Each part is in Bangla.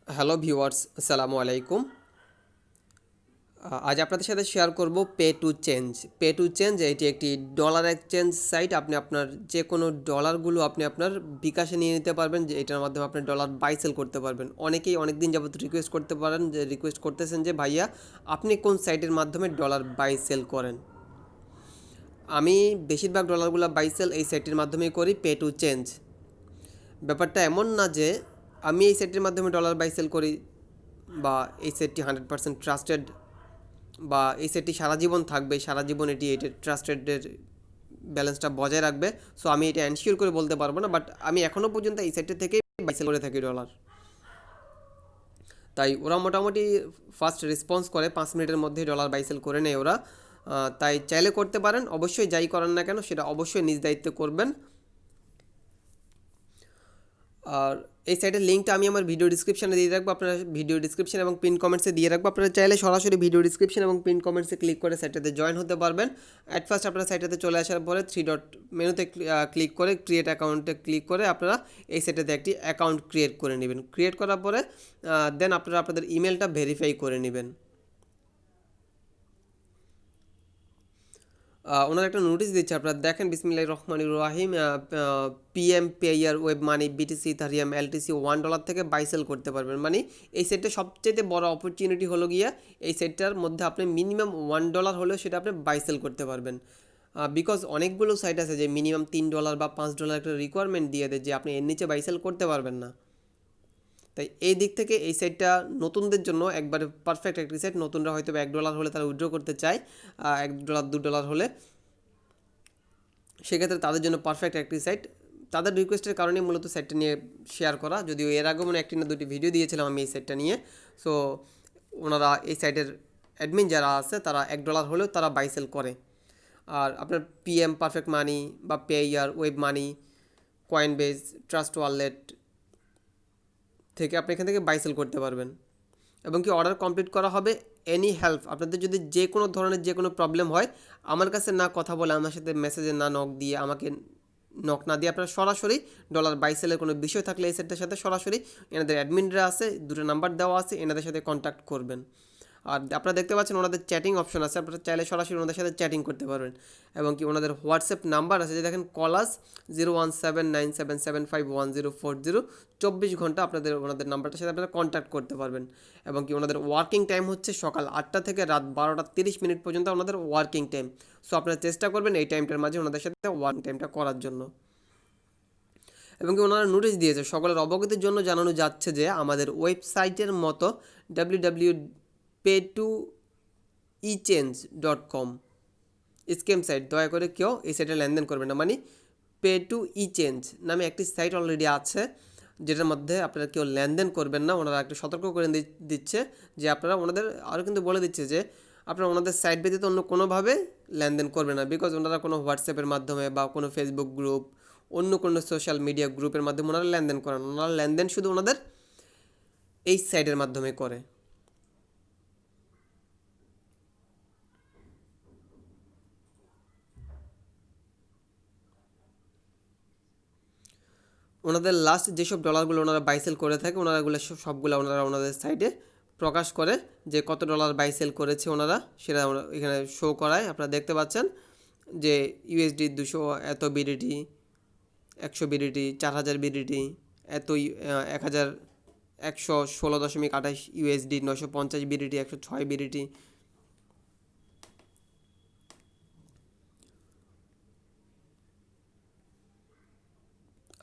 হ্যালো ভিউয়ার্স, আসসালামু আলাইকুম। আজ আপনাদের সাথে শেয়ার করব পে টু চেঞ্জ এটি একটি ডলার এক্সচেঞ্জ সাইট। আপনি আপনার যে কোনো ডলারগুলো আপনি আপনার বিকাশে নিয়ে নিতে পারবেন, যে এটার মাধ্যমে আপনি ডলার বাই সেল করতে পারবেন। অনেকেই অনেক দিন যাবত রিকোয়েস্ট করতেছেন যে ভাইয়া আপনি কোন সাইটের মাধ্যমে ডলার বাই সেল করেন। আমি বেশিরভাগ ডলারগুলো বাই সেল এই সাইটের মাধ্যমেই করি, পে টু চেঞ্জ। ব্যাপারটা এমন না যে আমি এই সাইটের মাধ্যমে ডলার বাই সেল করি বা এই সেটটি 100% ট্রাস্টেড বা এই সেটটি সারা জীবন থাকবে, সারা জীবন এটার ট্রাস্টেডের ব্যালেন্সটা বজায় রাখবে। সো আমি এটা এনশিওর করে বলতে পারবো না, বাট আমি এখনও পর্যন্ত এই সেটটি থেকেই বাই সেল করে থাকি ডলার। তাই ওরা মোটামুটি ফার্স্ট রেসপন্স করে 5 মিনিটের মধ্যেই ডলার বাই সেল করে নেয় ওরা। তাই চাইলে করতে পারেন, অবশ্যই যাই করেন না কেন সেটা অবশ্যই নিজ দায়িত্বে করবেন। আর এই সাইটের লিঙ্কটা আমি আমার ভিডিও ডিসক্রিপশনে দিয়ে রাখবো, আপনারা ভিডিও ডিসক্রিপশন এবং পিন কমেন্টসে দিয়ে রাখবো। আপনারা চাইলে সরাসরি ভিডিও ডিসক্রিপশন এবং পিন কমেন্টসে ক্লিক করে সাইটটাতে জয়েন হতে পারবেন। অ্যাট ফার্স্ট আপনারা সাইটটাতে চলে আসার পরে 3 ডট মেনুতে ক্লিক করে ক্রিয়েট অ্যাকাউন্টে ক্লিক করে আপনারা এই সাইটটাতে একটি অ্যাকাউন্ট ক্রিয়েট করে নেবেন। ক্রিয়েট করার পরে দেন আপনারা আপনাদের ইমেলটা ভেরিফাই করে নেবেন। ওনারা একটা নোটিশ দিচ্ছে, আপনারা দেখেন বিসমিল্লাহির রহমানির রহিম। PM Payeer WebMoney BTC Ethereum LTC $1 থেকে বাই সেল করতে পারবেন। মানে এই সেটটা সবচেয়ে বড় অপরচুনিটি হলো গিয়া এই সেটটার মধ্যে আপনি মিনিমাম $1 হলেও সেটা আপনি বাই সেল করতে পারবেন। বিকজ অনেকগুলো সাইট আছে যে মিনিমাম $3 বা $5 একটা রিকোয়ারমেন্ট দিয়ে দেয় যে আপনি এর নিচে বাই সেল করতে পারবেন না। তাই এই দিক থেকে এই সাইটটা নতুনদের জন্য একবারে পারফেক্ট একটি সাইট। নতুনরা হয়তো $1 হলে তারা উইথড্র করতে চায়, $1 $2 হলে, সেক্ষেত্রে তাদের জন্য পারফেক্ট একটি সাইট। তাদের রিকোয়েস্টের কারণে মূলত সাইটটা নিয়ে শেয়ার করা, যদিও এর আগে মানে একটি না দুটি ভিডিও দিয়েছিলাম আমি এই সাইটটা নিয়ে। সো ওনারা এই সাইটের অ্যাডমিন যারা আছে তারা $1 হলেও তারা বাই সেল করে। আর আপনার পিএম পারফেক্ট মানি বা pair web money, Coinbase, trust wallet থেকে আপনি এখান থেকে বাই সেল করতে পারবেন। এবং কি অর্ডার কমপ্লিট করা হবে এনি হেল্প। আপনাদের যদি যে কোনো ধরনের যে কোনো প্রবলেম হয়, আমার কাছে না কথা বলে, আমার সাথে মেসেজে না নক দিয়ে, আমাকে নক না দিয়ে আপনারা সরাসরি ডলার বাই সেলের কোনো বিষয় থাকলে এই সেটটার সাথে সরাসরি এনাদের অ্যাডমিনরা আছে, দুটো নাম্বার দেওয়া আছে, এনাদের সাথে কন্ট্যাক্ট করবেন। আর আপনারা দেখতে পাচ্ছেন ওনাদের চ্যাটিং অপশন আছে, আপনারা চাইলে সরাসরি ওনাদের সাথে চ্যাটিং করতে পারবেন। এবং কি ওনাদের হোয়াটসঅ্যাপ নাম্বার আছে, যে দেখেন কলাস 017977551040, 24 ঘন্টা ওনাদের নাম্বারটার সাথে আপনারা কন্ট্যাক্ট করতে পারবেন। এবং কি ওনাদের ওয়ার্কিং টাইম হচ্ছে সকাল 8টা থেকে রাত 12টা 30 মিনিট পর্যন্ত ওনাদের ওয়ার্কিং টাইম। সো আপনারা চেষ্টা করবেন এই টাইমটার মাঝে ওনাদের সাথে ওয়ার্কিং টাইমটা করার জন্য। এবং কি ওনারা নোটিশ দিয়েছে, সকলের অবগতির জন্য জানানো যাচ্ছে যে আমাদের ওয়েবসাইটের মতো www.pay2echange.com স্ক্যাম সাইট, দয়া করে কেউ এই সাইটে লেনদেন করবে না। মানে পে টু ই চেঞ্জ নামে একটি সাইট অলরেডি আছে, যেটার মধ্যে আপনারা কেউ লেনদেন করবেন না। ওনারা একটু সতর্ক করে দিচ্ছে যে আপনারা ওনাদের আরও কিন্তু বলে দিচ্ছে যে আপনারা ওনাদের সাইট ব্যতীত অন্য কোনোভাবে লেনদেন করবে না। বিকজ ওনারা কোনো হোয়াটসঅ্যাপের মাধ্যমে বা কোনো ফেসবুক গ্রুপ, অন্য কোনো সোশ্যাল মিডিয়া গ্রুপের মাধ্যমে ওনারা লেনদেন করেন। ওনারা লেনদেন শুধু ওনাদের এই সাইটের মাধ্যমে করে। ওনাদের লাস্ট যেসব ডলারগুলো ওনারা বাইসেল করে থাকে, ওনারাগুলো সবগুলো ওনারা ওনাদের সাইটে প্রকাশ করে যে কত ডলার বাইসেল করেছে ওনারা, সেটা এখানে শো করায়। আপনারা দেখতে পাচ্ছেন যে ইউএসডি 200 এত বিডিটি, 100 বিডিটি, 4000 বিডিটি, এত 1116.28 ইউএসডি, 950 বিডিটি, 106 বিডিটি।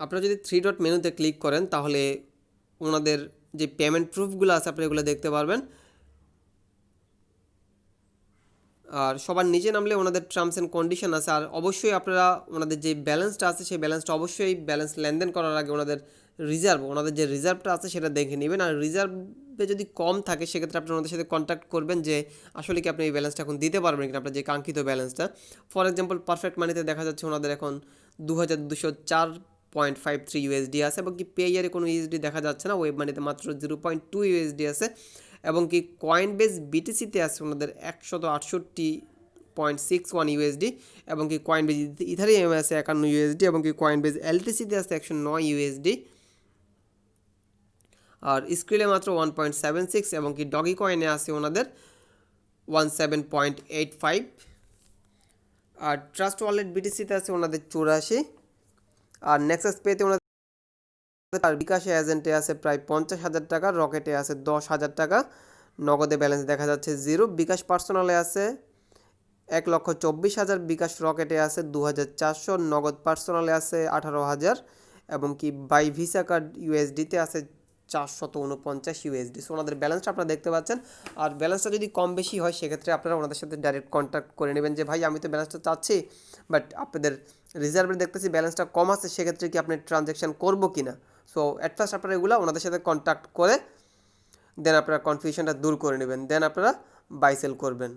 আপনারা যদি 3 ডট মেনুতে ক্লিক করেন তাহলে ওনাদের যে পেমেন্ট প্রুফগুলো আছে আপনারা এগুলো দেখতে পারবেন। আর সবার নিচে নামলে ওনাদের টার্মস অ্যান্ড কন্ডিশন আছে। আর অবশ্যই আপনারা ওনাদের যে ব্যালেন্সটা আছে সেই ব্যালেন্সটা অবশ্যই ব্যালেন্স লেনদেন করার আগে ওনাদের যে রিজার্ভটা আছে সেটা দেখে নেবেন। আর রিজার্ভে যদি কম থাকে সেক্ষেত্রে আপনি ওনাদের সাথে কন্ট্যাক্ট করবেন যে আসলে কি আপনি এই ব্যালেন্সটা এখন দিতে পারবেন কিনা, আপনার যে কাঙ্ক্ষিত ব্যালেন্সটা। ফর এক্সাম্পল পারফেক্ট মানিতে দেখা যাচ্ছে ওনাদের এখন 2204.53 ইউএসডি আছে, এবং কি পেয়ারে কোনো ইউএসডি দেখা যাচ্ছে না, ওয়েব মানিতে মাত্র 0.2 ইউএসডি আছে। এবং কি কয়েনবেস বিটিসিতে আছে ওনাদের 168.61 ইউএসডি, এবং কি কয়েনবেস ইথারিয়ামে আছে 51 ইউএসডি, এবং কি কয়েনবেস এলটিসিতে আছে 109 ইউএসডি। আর স্ক্রিলে মাত্র 1.76 এবং কি ডগি কয়েনে আছে ওনাদের 17.85। আর ট্রাস্ট ওয়ালেট বিটিসিতে আছে ওনাদের 84। আর নেক্সাস পেতে ওনাদের আর বিকাশে এজেন্টে আছে প্রায় 50,000 টাকা, রকেটে আছে 10,000 টাকা, নগদে ব্যালেন্স দেখা যাচ্ছে 0। বিকাশ পার্সোনালে আছে 1,24,000, বিকাশ রকেটে আছে 2,400, নগদ পার্সোনালে আছে 18,000 এবং কি বাই ভিসা কার্ড ইউএসডিতে আছে 449 ইউএসডি। সো ওনাদের ব্যালেন্সটা আপনারা দেখতে পাচ্ছেন। আর ব্যালেন্সটা যদি কম বেশি হয় সেক্ষেত্রে আপনারা ওনাদের সাথে ডাইরেক্ট কন্ট্যাক্ট করে নেবেন যে ভাই আমি তো ব্যালেন্সটা চাচ্ছি বাট আপনাদের রিজার্ভে দেখতেছি ব্যালেন্সটা কম আছে, সেক্ষেত্রে কি আপনি ট্রানজ্যাকশান করবো কি না। সো অ্যাট ফার্স্ট আপনারা এগুলো ওনাদের সাথে কন্ট্যাক্ট করে দেন আপনারা কনফিউশনটা দূর করে নেবেন, দেন আপনারা বাই সেল করবেন।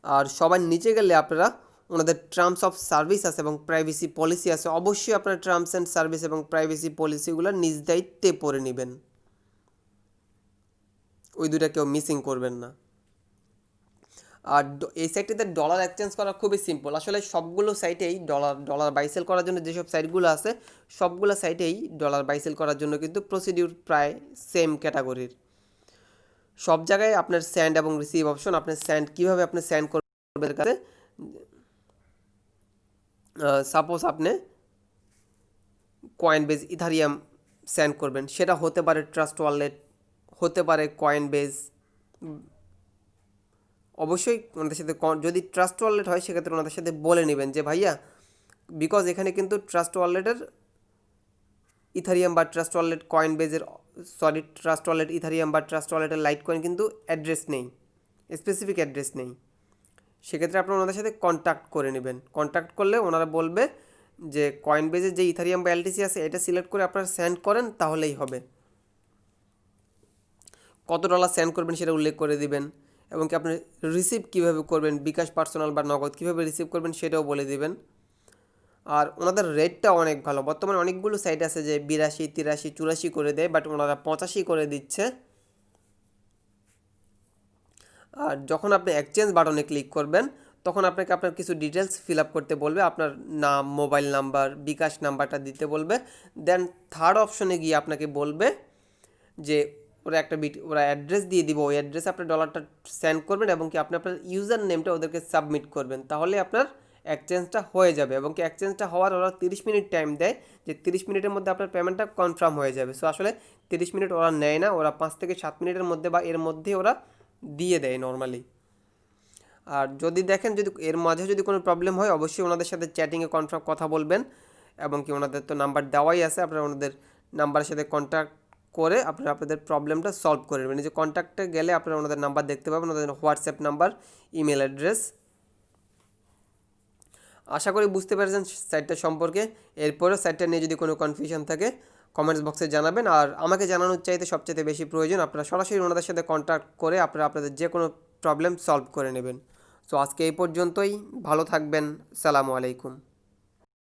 আর সবার নিচে গেলে আপনারা ওনাদের টার্মস অফ সার্ভিস আছে এবং প্রাইভেসি পলিসি আছে, অবশ্যই আপনারা টার্মস অ্যান্ড সার্ভিস এবং প্রাইভেসি পলিসিগুলো নিজ দায়িত্বে পড়ে নেবেন, ওই দুটা কেউ মিসিং করবেন না। আর এই সাইটটিতে ডলার এক্সচেঞ্জ করা খুবই সিম্পল। আসলে সবগুলো সাইটেই ডলার বাই সেল করার জন্য যেসব সাইটগুলো আছে সবগুলো সাইটেই ডলার বাই সেল করার জন্য কিন্তু প্রসিডিউর প্রায় সেম ক্যাটাগরির। সব জায়গায় আপনার সেন্ড এবং রিসিভ অপশন, আপনার সেন্ড কীভাবে আপনি সেন্ড করবেন কাছে, সাপোজ আপনি কয়েনবেজ ইথারিয়াম সেন্ড করবেন, সেটা হতে পারে ট্রাস্ট ওয়ালেট, হতে পারে কয়েনবেজ। অবশ্যই ওনাদের সাথে যদি ট্রাস্ট ওয়ালেট হয় সেক্ষেত্রে ওনাদের সাথে বলে নেবেন যে ভাইয়া, বিকজ এখানে কিন্তু ট্রাস্ট ওয়ালেটের ইথারিয়াম বা ট্রাস্ট ওয়ালেট কয়েনবেজের ট্রাস্ট ওয়ালেট ইথারিয়াম বা ট্রাস্ট ওয়ালেটের লাইট কয়েন কিন্তু অ্যাড্রেস নেই, স্পেসিফিক অ্যাড্রেস নেই। সেক্ষেত্রে আপনারা ওনাদের সাথে কন্ট্যাক্ট করে নেবেন। কন্ট্যাক্ট করলে ওনারা বলবে যে কয়েনবেজের যে ইথারিয়াম বা এলটিসি আছে এটা সিলেক্ট করে আপনারা সেন্ড করেন তাহলেই হবে। কত ডলার সেন্ড করবেন সেটা উল্লেখ করে দিবেন এবং কি আপনি রিসিভ কীভাবে করবেন, বিকাশ পার্সোনাল বা নগদ কীভাবে রিসিভ করবেন সেটাও বলে দিবেন। আর ওনাদের রেটটা অনেক ভালো, বর্তমানে অনেকগুলো সাইট আছে যে 82, 83, 84 করে দেয়, বাট ওনারা 85 করে দিচ্ছে। আর যখন আপনি এক্সচেঞ্জ বাটনে ক্লিক করবেন তখন আপনাকে আপনার কিছু ডিটেলস ফিল আপ করতে বলবে, আপনার নাম, মোবাইল নাম্বার, বিকাশ নাম্বারটা দিতে বলবে। দেন থার্ড অপশনে গিয়ে আপনাকে বলবে যে ওরা অ্যাড্রেস দিয়ে দিব, ওই অ্যাড্রেসে আপনি ডলারটা সেন্ড করবেন এবং কি আপনি আপনার ইউজার নেমটা ওদেরকে সাবমিট করবেন, তাহলে আপনার এক্সচেঞ্জটা হয়ে যাবে। এবং কি এক্সচেঞ্জটা হওয়ার ওরা 30 মিনিট টাইম দেয়, যে 30 মিনিটের মধ্যে আপনার পেমেন্টটা কনফার্ম হয়ে যাবে। সো আসলে 30 মিনিট ওরা নেয় না, ওরা 5 থেকে 7 মিনিটের মধ্যে বা এর মধ্যে ওরা দিয়ে দেয় নর্মালি। আর যদি দেখেন যদি এর মাঝে যদি কোনো প্রবলেম হয় অবশ্যই ওনাদের সাথে চ্যাটিংয়ে কনফার্ম কথা বলবেন এবং কি ওনাদের তো নাম্বার দেওয়াই আছে, আপনারা ওনাদের নাম্বারের সাথে কন্ট্যাক্ট করে আপনারা আপনাদের প্রবলেমটা সলভ করে নেবেন। এই যে কন্ট্যাক্টে গেলে আপনারা ওনাদের নাম্বার দেখতে পাবেন, ওনাদের হোয়াটসঅ্যাপ নাম্বার, ইমেল অ্যাড্রেস। আশা করি বুঝতে পেরেছেন সাইটটা সম্পর্কে। এরপরেও সাইটটা নিয়ে যদি কোনো কনফিউশন থাকে কমেন্টস বক্সে জানাবেন। আর আমাকে জানানোর চাইতে সবচেয়ে বেশি প্রয়োজন আপনারা সরাসরি ওনাদের সাথে কন্ট্যাক্ট করে আপনারা আপনাদের যে কোনো প্রবলেম সলভ করে নেবেন। সো আজকে এই পর্যন্তই, ভালো থাকবেন, সালামু আলাইকুম।